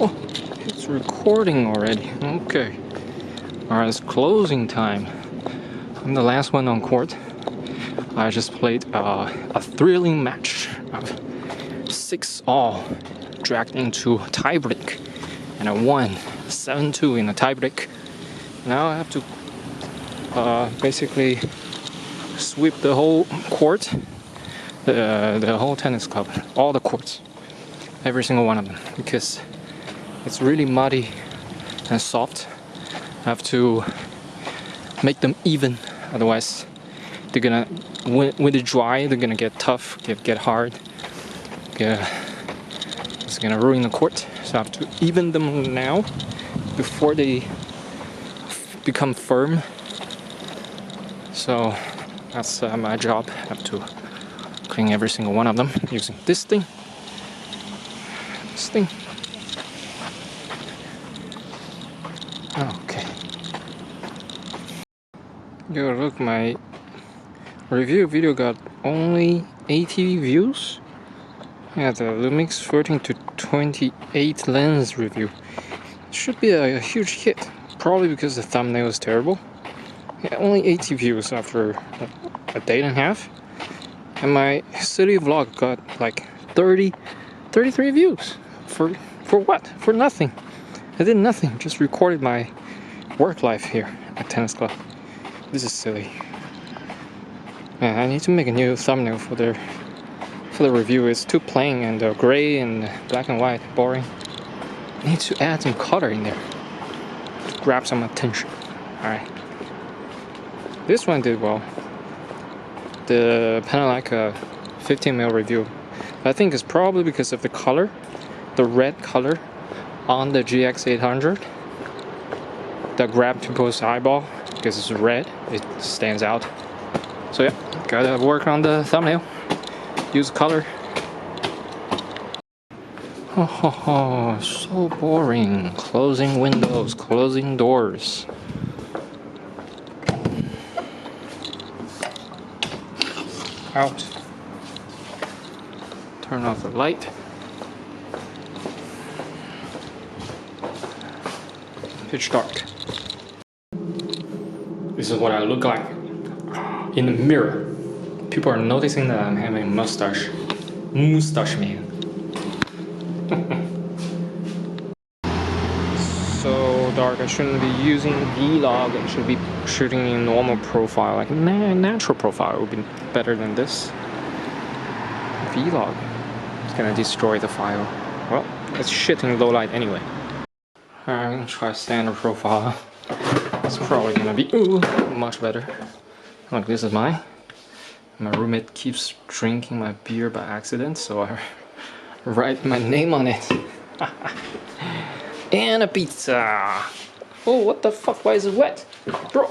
Oh, it's recording already. Okay. Alright, it's closing time. I'm the last one on court. I just played a thrilling match of 6-all, dragged into tiebreak, and I won 7-2 in a tiebreak. Now I have to basically sweep the whole court, the whole tennis club, all the courts, every single one of them, because it's really muddy and soft. I have to make them even, otherwise they're gonna, when they dry, they're gonna get tough, get hard. It's gonna ruin the court, so I have to even them now before they become firm. So that's my job. I have to clean every single one of them using this thing. Okay. Yo, look, my review video got only 80 views. Yeah, the Lumix 14 to 28 lens review. It should be a huge hit, probably because the thumbnail is terrible. Yeah, only 80 views after a day and a half. And my city vlog got like 33 views. For what? For nothing. I did nothing, just recorded my work life here at tennis club. This is silly. Yeah, I need to make a new thumbnail for the review. It's too plain and gray and black and white, boring. I need to add some color in there to grab some attention. Alright. This one did well. The Leica 15mm review. I think it's probably because of the color, the red color on the GX800 that grabbed people's eyeball because it's red. It stands out. So yeah, gotta work on the thumbnail. Use color. Oh, so boring. Closing windows, closing doors. Out. Turn off the light. Pitch dark. This is what I look like in the mirror. People are noticing that I'm having a mustache. Mustache man. So dark, I shouldn't be using vlog. I should be shooting in normal profile, like natural profile would be better than this. Vlog. It's gonna destroy the file. Well, it's shit in low light anyway. Alright, I'm gonna try standard profile. It's probably gonna be much better. Look, this is mine. My roommate keeps drinking my beer by accident, so I write my name on it. And a pizza. Oh, what the fuck? Why is it wet? Bro.